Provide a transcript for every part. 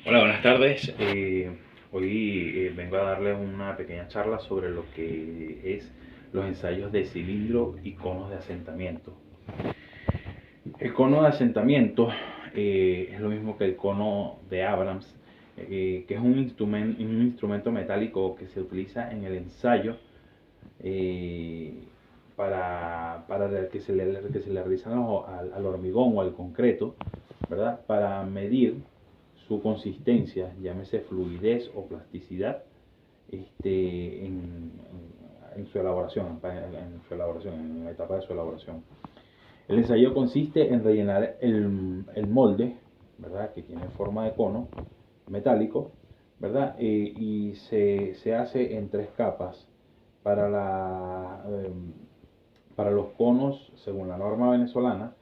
Hola, buenas tardes. Hoy vengo a darles una pequeña charla sobre lo que es los ensayos de cilindro y conos de asentamiento. El cono de asentamiento es lo mismo que el cono de Abrams, que es un instrumento metálico que se utiliza en el ensayo eh, para que se le realizan al hormigón o al concreto, ¿verdad? Para medir su consistencia, llámese fluidez o plasticidad, en su elaboración, en la etapa de su elaboración. El ensayo consiste en rellenar el molde, ¿verdad? Que tiene forma de cono metálico, ¿verdad? Y se hace en tres capas para, para los conos, según la norma venezolana,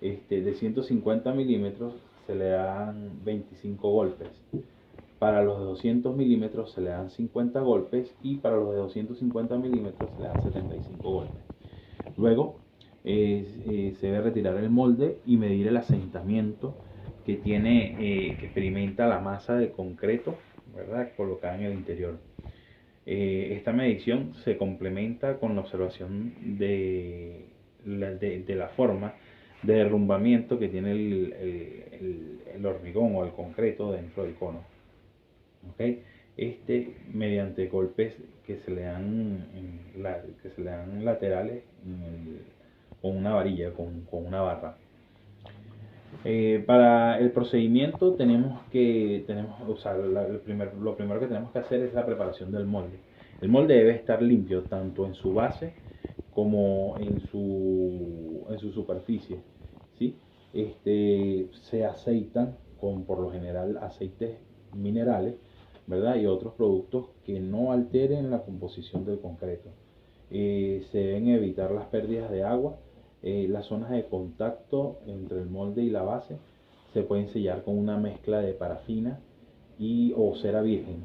de 150 milímetros se le dan 25 golpes. Para los de 200 milímetros se le dan 50 golpes y para los de 250 milímetros se le dan 75 golpes. Luego se debe retirar el molde y medir el asentamiento que experimenta la masa de concreto, ¿verdad? Colocada en el interior. Esta medición se complementa con la observación de la forma de derrumbamiento que tiene el hormigón o el concreto dentro del cono. ¿Okay? Mediante golpes que se le dan, laterales con una varilla, con una barra. Para el procedimiento o sea, lo primero que tenemos que hacer es la preparación del molde. El molde debe estar limpio tanto en su base como en su superficie, ¿sí? Se aceitan con por lo general aceites minerales, ¿verdad? Y otros productos que no alteren la composición del concreto. Se deben evitar las pérdidas de agua. Las zonas de contacto entre el molde y la base se pueden sellar con una mezcla de parafina o cera virgen,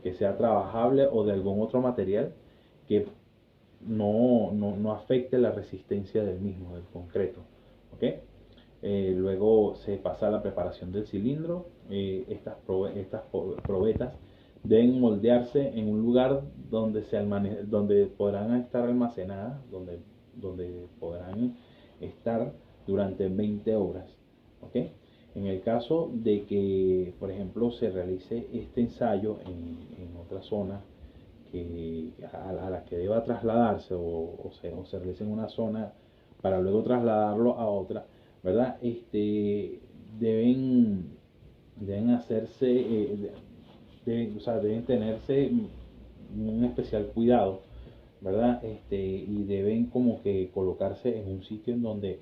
que sea trabajable o de algún otro material que no afecte la resistencia del mismo, del concreto. ¿Okay? Luego se pasa a la preparación del cilindro. Estas probetas deben moldearse en un lugar donde podrán estar almacenadas, donde podrán estar durante 20 horas. ¿Okay? En el caso de que, por ejemplo, se realice este ensayo en otra zona a la que deba trasladarse o se realice en una zona para luego trasladarlo a otra, ¿verdad? Deben, deben hacerse, o sea, deben tenerse un especial cuidado, ¿verdad? Y deben como que colocarse en un sitio en donde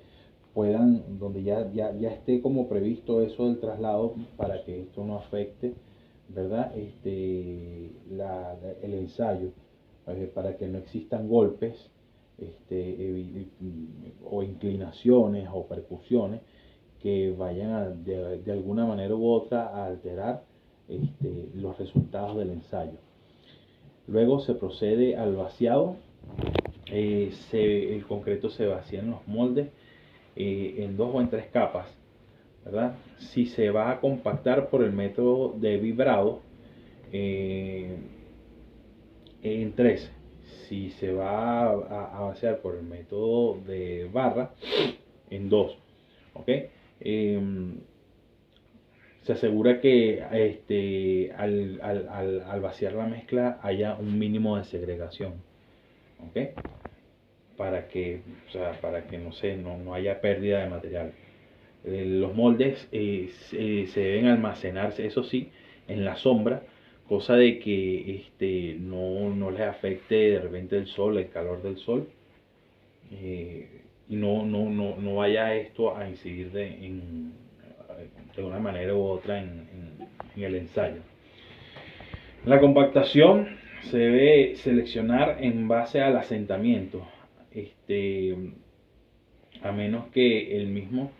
donde ya esté como previsto eso del traslado para que esto no afecte, ¿verdad? El ensayo, para que no existan golpes, o inclinaciones o percusiones que vayan de alguna manera u otra a alterar los resultados del ensayo. Luego se procede al vaciado. El concreto se vacía en los moldes en dos o en tres capas, ¿verdad? Si se va a compactar por el método de vibrado, en tres. Si se va a vaciar por el método de barra, en dos. ¿Ok? Se asegura que al vaciar la mezcla haya un mínimo de segregación. ¿Ok? Para que no haya pérdida de material. Los moldes se deben almacenarse, eso sí, en la sombra, cosa de que no les afecte de repente el sol, el calor del sol, y no vaya esto a incidir de una manera u otra en el ensayo. La compactación se debe seleccionar en base al asentamiento, a menos que el mismo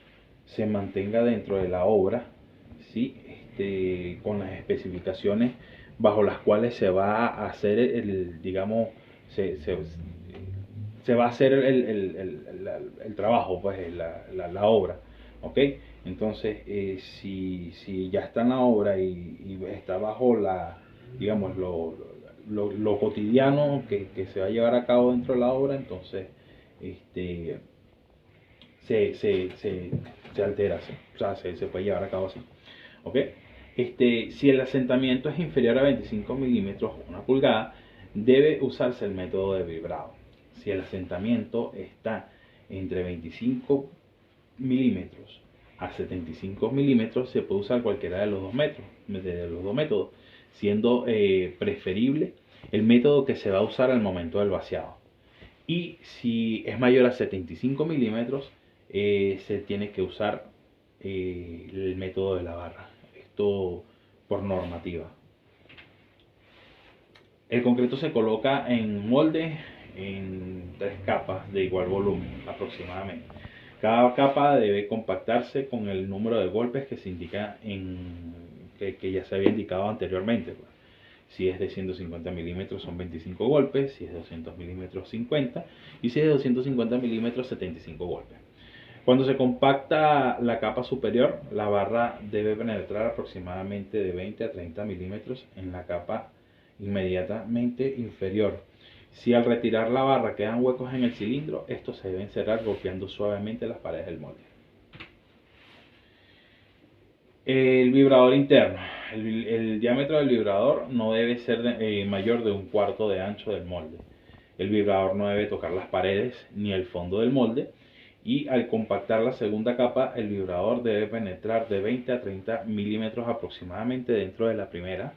se mantenga dentro de la obra, ¿sí? Con las especificaciones bajo las cuales se va a hacer digamos, se va a hacer el trabajo, pues la obra. ¿Ok? Entonces, si ya está en la obra y está bajo digamos, lo cotidiano que se va a llevar a cabo dentro de la obra, entonces este, se, se, se, se altera, o sea, se puede llevar a cabo así. ¿Ok? Si el asentamiento es inferior a 25 milímetros, 1 pulgada, debe usarse el método de vibrado. Si el asentamiento está entre 25 milímetros a 75 milímetros, se puede usar cualquiera de los dos métodos, siendo preferible el método que se va a usar al momento del vaciado. Y si es mayor a 75 milímetros, se tiene que usar el método de la barra. Esto por normativa. El concreto se coloca en molde en 3 capas de igual volumen aproximadamente. Cada capa debe compactarse con el número de golpes que se indica que ya se había indicado anteriormente. Si es de 150 milímetros son 25 golpes, si es de 200 milímetros 50 y si es de 250 milímetros 75 golpes. Cuando se compacta la capa superior, la barra debe penetrar aproximadamente de 20 a 30 milímetros en la capa inmediatamente inferior. Si al retirar la barra quedan huecos en el cilindro, estos se deben cerrar golpeando suavemente las paredes del molde. El vibrador interno. El diámetro del vibrador no debe ser mayor de 1/4 de ancho del molde. El vibrador no debe tocar las paredes ni el fondo del molde. Y al compactar la segunda capa, el vibrador debe penetrar de 20 a 30 milímetros aproximadamente dentro de la primera.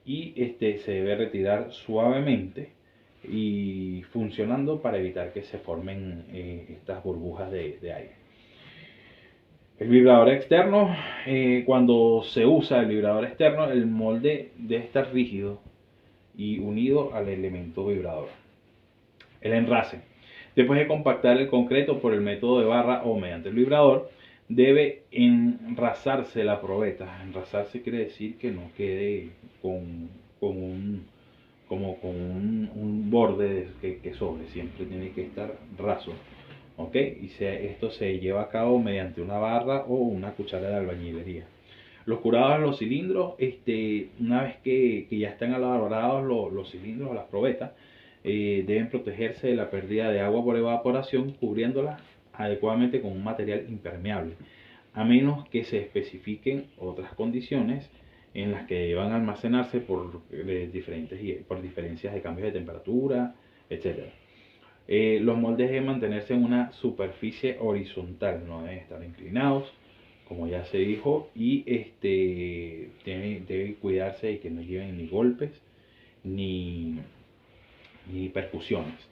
Y se debe retirar suavemente y funcionando para evitar que se formen estas burbujas de aire. El vibrador externo, cuando se usa el vibrador externo, el molde debe estar rígido y unido al elemento vibrador. El enrase. Después de compactar el concreto por el método de barra o mediante el vibrador, debe enrasarse la probeta. Enrasarse quiere decir que no quede con un borde que sobre, siempre tiene que estar raso. ¿Ok? Y esto se lleva a cabo mediante una barra o una cuchara de albañilería. Los curados en los cilindros, una vez que ya están elaborados los cilindros o las probetas, deben protegerse de la pérdida de agua por evaporación, cubriéndolas adecuadamente con un material impermeable, a menos que se especifiquen otras condiciones en las que deban almacenarse por diferencias de cambios de temperatura, etc. Los moldes deben mantenerse en una superficie horizontal, no deben estar inclinados, como ya se dijo, y debe cuidarse de que no lleven ni golpes ni percusiones.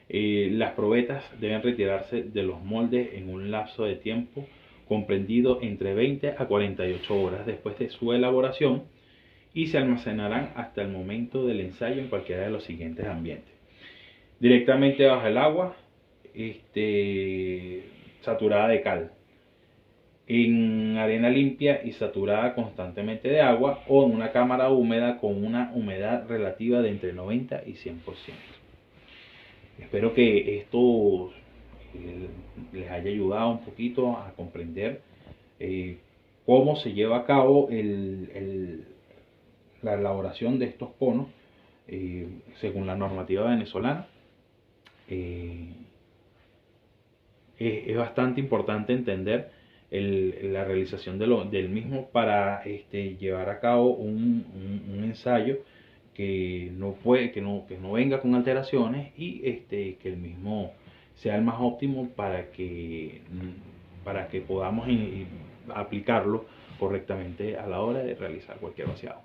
Las probetas deben retirarse de los moldes en un lapso de tiempo comprendido entre 20 a 48 horas después de su elaboración y se almacenarán hasta el momento del ensayo en cualquiera de los siguientes ambientes: directamente bajo el agua, saturada de cal, en arena limpia y saturada constantemente de agua, o en una cámara húmeda con una humedad relativa de entre 90 y 100%. Espero que esto les haya ayudado un poquito a comprender cómo se lleva a cabo la elaboración de estos conos según la normativa venezolana. Es bastante importante entender la realización del mismo para llevar a cabo un ensayo que no venga con alteraciones y que el mismo sea el más óptimo para que podamos aplicarlo correctamente a la hora de realizar cualquier vaciado.